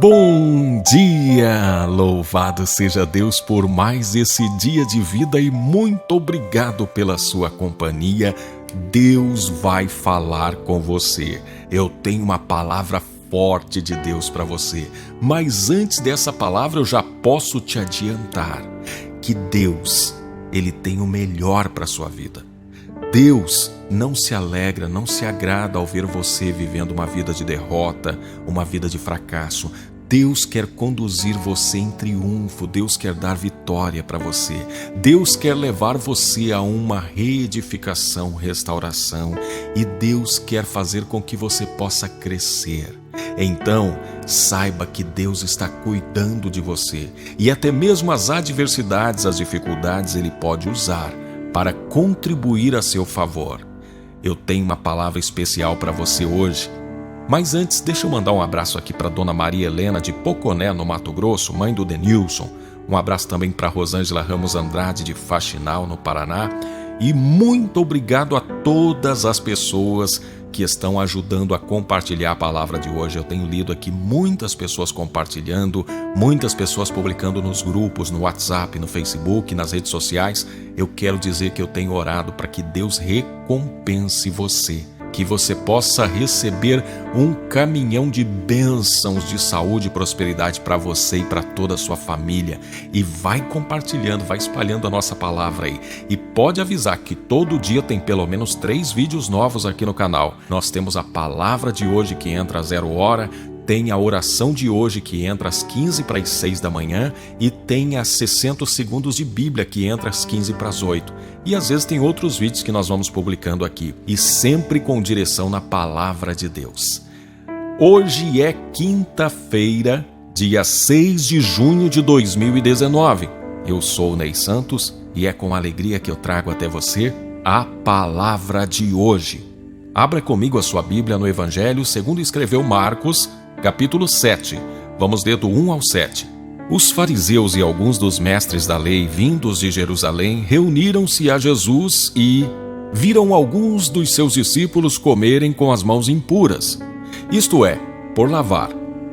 Bom dia! Louvado seja Deus por mais esse dia de vida e muito obrigado pela sua companhia. Deus vai falar com você. Eu tenho uma palavra forte de Deus para você, mas antes dessa palavra eu já posso te adiantar que Deus, Ele tem o melhor para a sua vida. Deus não se alegra, não se agrada ao ver você vivendo uma vida de derrota, uma vida de fracasso. Deus quer conduzir você em triunfo, Deus quer dar vitória para você. Deus quer levar você a uma reedificação, restauração, e Deus quer fazer com que você possa crescer. Então, saiba que Deus está cuidando de você, e até mesmo as adversidades, as dificuldades, Ele pode usar para contribuir a seu favor. Eu tenho uma palavra especial para você hoje, mas antes deixa eu mandar um abraço aqui para Dona Maria Helena de Poconé, no Mato Grosso, mãe do Denilson. Um abraço também para Rosângela Ramos Andrade de Faxinal, no Paraná. E muito obrigado a todas as pessoas que estão ajudando a compartilhar a palavra de hoje. Eu tenho lido aqui muitas pessoas compartilhando, muitas pessoas publicando nos grupos, no WhatsApp, no Facebook, nas redes sociais. Eu quero dizer que eu tenho orado para que Deus recompense você, que você possa receber um caminhão de bênçãos de saúde e prosperidade para você e para toda a sua família. E vai compartilhando, vai espalhando a nossa palavra aí. E pode avisar que todo dia tem pelo menos 3 vídeos novos aqui no canal. Nós temos a palavra de hoje que entra às 0 hora, tem a oração de hoje que entra às 15 para as 6 da manhã e tem as 60 segundos de Bíblia que entra às 15 para as 8. E às vezes tem outros vídeos que nós vamos publicando aqui. E sempre com direção na palavra de Deus. Hoje é quinta-feira, dia 6 de junho de 2019. Eu sou o Ney Santos e é com alegria que eu trago até você a palavra de hoje. Abra comigo a sua Bíblia no Evangelho segundo escreveu Marcos, capítulo 7. Vamos ler do 1 ao 7. Os fariseus e alguns dos mestres da lei, vindos de Jerusalém, reuniram-se a Jesus e viram alguns dos seus discípulos comerem com as mãos impuras, isto é, por lavar.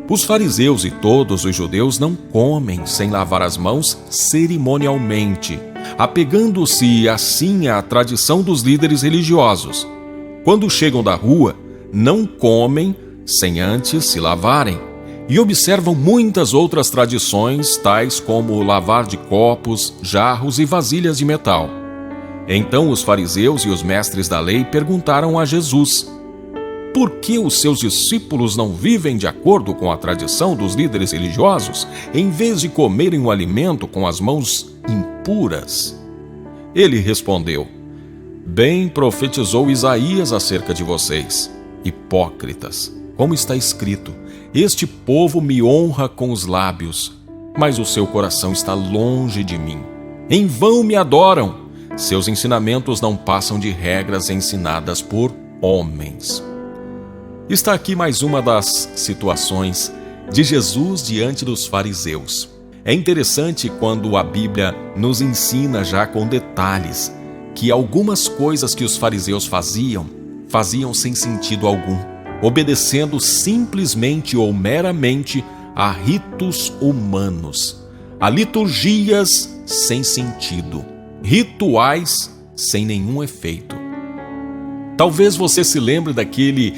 Os fariseus e todos os judeus não comem sem lavar as mãos cerimonialmente, apegando-se assim à tradição dos líderes religiosos. Quando chegam da rua, não comem sem antes se lavarem. E observam muitas outras tradições, tais como o lavar de copos, jarros e vasilhas de metal. Então os fariseus e os mestres da lei perguntaram a Jesus: por que os seus discípulos não vivem de acordo com a tradição dos líderes religiosos, em vez de comerem o alimento com as mãos impuras? Ele respondeu: bem profetizou Isaías acerca de vocês, hipócritas, como está escrito: este povo me honra com os lábios, mas o seu coração está longe de mim. Em vão me adoram, seus ensinamentos não passam de regras ensinadas por homens. Está aqui mais uma das situações de Jesus diante dos fariseus. É interessante quando a Bíblia nos ensina já com detalhes que algumas coisas que os fariseus faziam sem sentido algum, obedecendo simplesmente ou meramente a ritos humanos, a liturgias sem sentido, rituais sem nenhum efeito. Talvez você se lembre daquele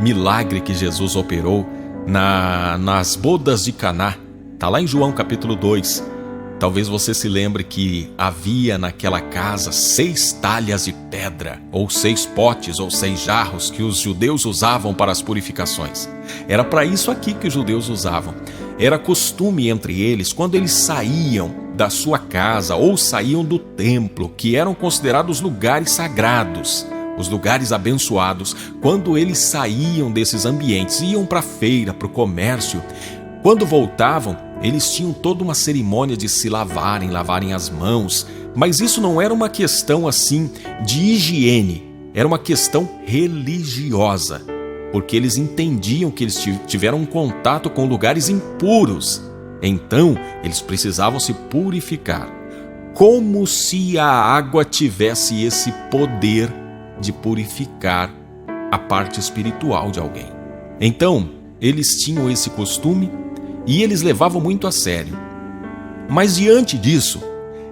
milagre que Jesus operou nas bodas de Caná. Está lá em João capítulo 2. Talvez você se lembre que havia naquela casa 6 talhas de pedra, ou 6 potes, ou 6 jarros que os judeus usavam para as purificações. Era para isso aqui que os judeus usavam. Era costume entre eles, quando eles saíam da sua casa ou saíam do templo, que eram considerados lugares sagrados, os lugares abençoados, quando eles saíam desses ambientes, iam para a feira, para o comércio, quando voltavam, eles tinham toda uma cerimônia de se lavarem as mãos, mas isso não era uma questão assim de higiene, era uma questão religiosa, porque eles entendiam que eles tiveram um contato com lugares impuros, então eles precisavam se purificar, como se a água tivesse esse poder de purificar a parte espiritual de alguém. Então, eles tinham esse costume e eles levavam muito a sério. Mas diante disso,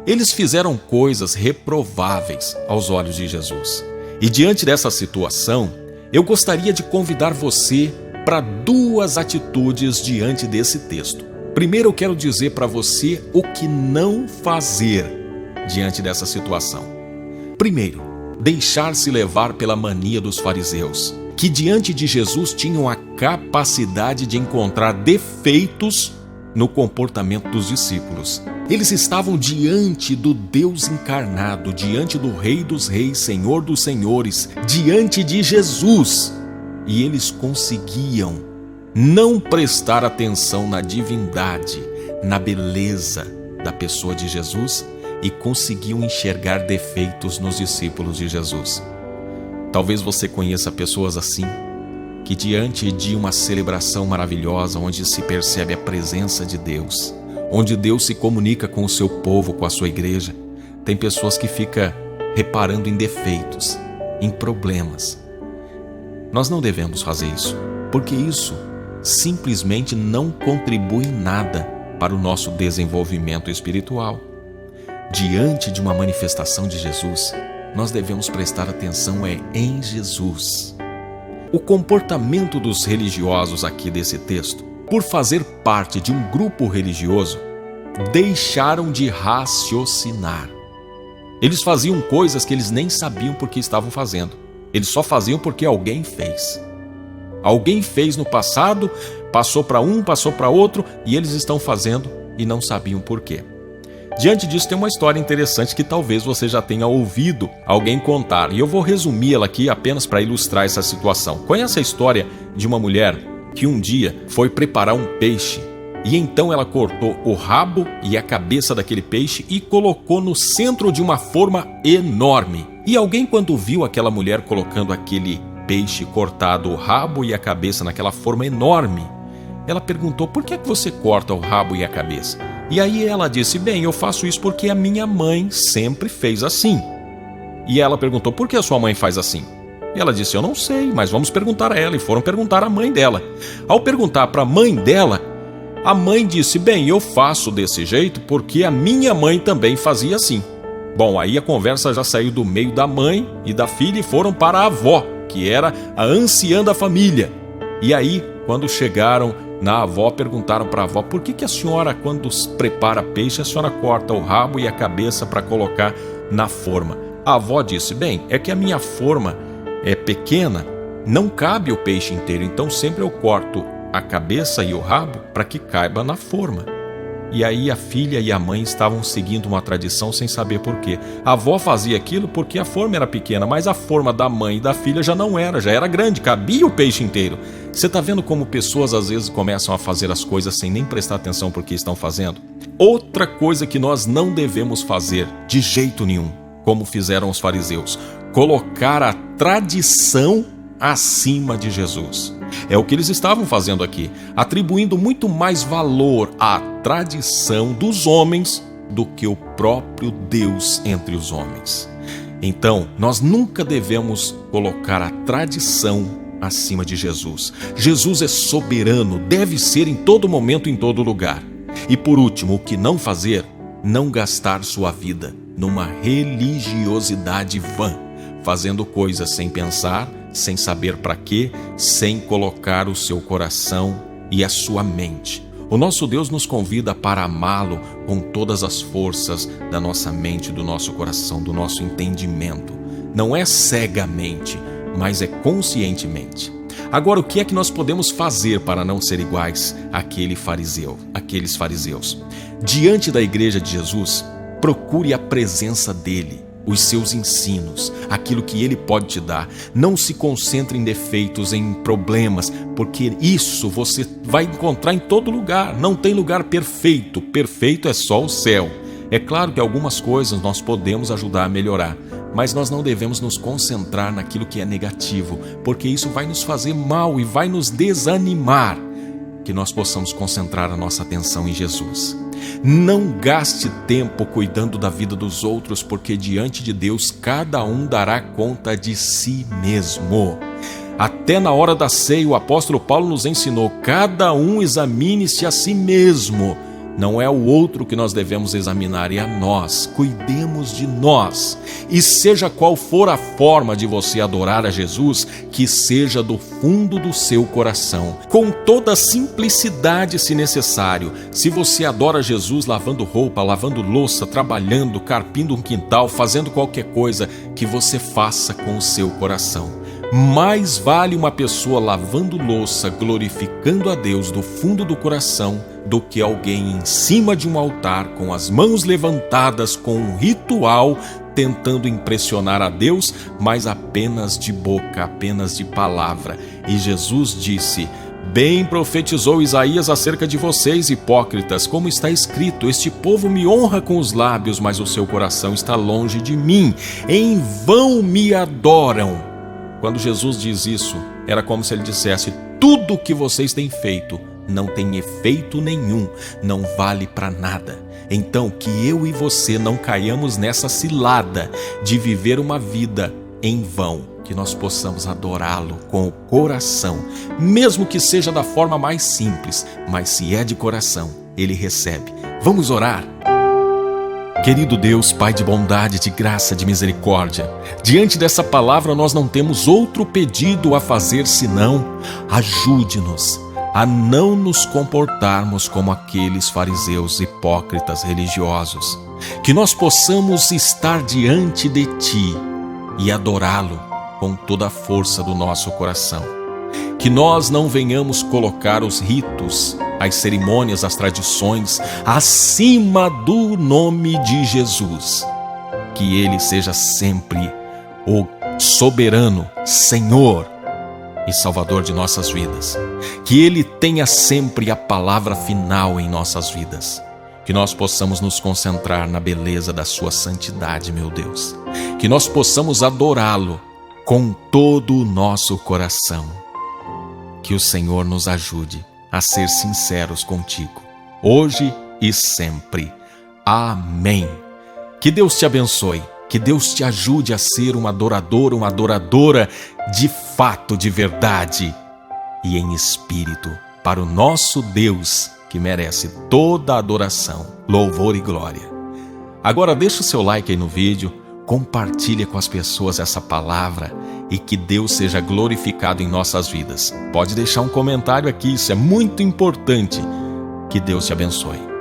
eles fizeram coisas reprováveis aos olhos de Jesus. E diante dessa situação, eu gostaria de convidar você para duas atitudes diante desse texto. Primeiro, eu quero dizer para você o que não fazer diante dessa situação. Primeiro, deixar-se levar pela mania dos fariseus, que diante de Jesus tinham a capacidade de encontrar defeitos no comportamento dos discípulos. Eles estavam diante do Deus encarnado, diante do Rei dos Reis, Senhor dos Senhores, diante de Jesus. E eles conseguiam não prestar atenção na divindade, na beleza da pessoa de Jesus e conseguiam enxergar defeitos nos discípulos de Jesus. Talvez você conheça pessoas assim, que diante de uma celebração maravilhosa, onde se percebe a presença de Deus, onde Deus se comunica com o seu povo, com a sua igreja, tem pessoas que ficam reparando em defeitos, em problemas. Nós não devemos fazer isso, porque isso simplesmente não contribui em nada para o nosso desenvolvimento espiritual. Diante de uma manifestação de Jesus, nós devemos prestar atenção em Jesus. O comportamento dos religiosos aqui desse texto, por fazer parte de um grupo religioso, deixaram de raciocinar. Eles faziam coisas que eles nem sabiam por que estavam fazendo. Eles só faziam porque alguém fez. Alguém fez no passado, passou para um, passou para outro, e eles estão fazendo e não sabiam por quê. Diante disso tem uma história interessante que talvez você já tenha ouvido alguém contar, e eu vou resumi-la aqui apenas para ilustrar essa situação. Conhece a história de uma mulher que um dia foi preparar um peixe, e então ela cortou o rabo e a cabeça daquele peixe e colocou no centro de uma forma enorme. E alguém, quando viu aquela mulher colocando aquele peixe cortado, o rabo e a cabeça naquela forma enorme, ela perguntou: por que você corta o rabo e a cabeça? E aí ela disse: bem, eu faço isso porque a minha mãe sempre fez assim. E ela perguntou: por que a sua mãe faz assim? E ela disse: eu não sei, mas vamos perguntar a ela. E foram perguntar à mãe dela. Ao perguntar para a mãe dela, a mãe disse: bem, eu faço desse jeito porque a minha mãe também fazia assim. Bom, aí a conversa já saiu do meio da mãe e da filha e foram para a avó, que era a anciã da família. E aí, quando chegaram na avó, perguntaram para a avó: por que a senhora, quando prepara peixe, a senhora corta o rabo e a cabeça para colocar na forma? A avó disse: bem, é que a minha forma é pequena, não cabe o peixe inteiro, então sempre eu corto a cabeça e o rabo para que caiba na forma. E aí a filha e a mãe estavam seguindo uma tradição sem saber por quê. A avó fazia aquilo porque a forma era pequena, mas a forma da mãe e da filha já não era, já era grande, cabia o peixe inteiro. Você está vendo como pessoas às vezes começam a fazer as coisas sem nem prestar atenção por que estão fazendo? Outra coisa que nós não devemos fazer de jeito nenhum, como fizeram os fariseus: colocar a tradição acima de Jesus. É o que eles estavam fazendo aqui, atribuindo muito mais valor à tradição dos homens do que o próprio Deus entre os homens. Então, nós nunca devemos colocar a tradição acima de Jesus. Jesus é soberano, deve ser em todo momento, em todo lugar. E por último, o que não fazer? Não gastar sua vida numa religiosidade vã, fazendo coisas sem pensar, sem saber para quê, sem colocar o seu coração e a sua mente. O nosso Deus nos convida para amá-lo com todas as forças da nossa mente, do nosso coração, do nosso entendimento. Não é cegamente, mas é conscientemente. Agora, o que é que nós podemos fazer para não ser iguais àqueles fariseus? Diante da igreja de Jesus, procure a presença dele, os seus ensinos, aquilo que ele pode te dar. Não se concentre em defeitos, em problemas, porque isso você vai encontrar em todo lugar. Não tem lugar perfeito. Perfeito é só o céu. É claro que algumas coisas nós podemos ajudar a melhorar, mas nós não devemos nos concentrar naquilo que é negativo, porque isso vai nos fazer mal e vai nos desanimar. Que nós possamos concentrar a nossa atenção em Jesus. Não gaste tempo cuidando da vida dos outros, porque diante de Deus cada um dará conta de si mesmo. Até na hora da ceia, o apóstolo Paulo nos ensinou: cada um examine-se a si mesmo. Não é o outro que nós devemos examinar, é a nós. Cuidemos de nós. E seja qual for a forma de você adorar a Jesus, que seja do fundo do seu coração, com toda a simplicidade se necessário. Se você adora Jesus lavando roupa, lavando louça, trabalhando, carpindo um quintal, fazendo qualquer coisa, que você faça com o seu coração. Mais vale uma pessoa lavando louça, glorificando a Deus do fundo do coração, do que alguém em cima de um altar, com as mãos levantadas, com um ritual, tentando impressionar a Deus, mas apenas de boca, apenas de palavra. E Jesus disse: bem profetizou Isaías acerca de vocês, hipócritas, como está escrito: este povo me honra com os lábios, mas o seu coração está longe de mim. Em vão me adoram. Quando Jesus diz isso, era como se ele dissesse: tudo o que vocês têm feito não tem efeito nenhum, não vale para nada. Então, que eu e você não caiamos nessa cilada de viver uma vida em vão, que nós possamos adorá-lo com o coração, mesmo que seja da forma mais simples, mas se é de coração, ele recebe. Vamos orar? Querido Deus, Pai de bondade, de graça, de misericórdia, diante dessa palavra nós não temos outro pedido a fazer senão: ajude-nos a não nos comportarmos como aqueles fariseus hipócritas religiosos, que nós possamos estar diante de Ti e adorá-lo com toda a força do nosso coração. Que nós não venhamos colocar os ritos, as cerimônias, as tradições acima do nome de Jesus. Que Ele seja sempre o soberano Senhor e Salvador de nossas vidas. Que Ele tenha sempre a palavra final em nossas vidas. Que nós possamos nos concentrar na beleza da Sua santidade, meu Deus. Que nós possamos adorá-lo com todo o nosso coração. Que o Senhor nos ajude a ser sinceros contigo, hoje e sempre. Amém. Que Deus te abençoe. Que Deus te ajude a ser um adorador, uma adoradora de fato, de verdade e em espírito, para o nosso Deus, que merece toda a adoração, louvor e glória. Agora deixa o seu like aí no vídeo, compartilha com as pessoas essa palavra e que Deus seja glorificado em nossas vidas. Pode deixar um comentário aqui, isso é muito importante. Que Deus te abençoe.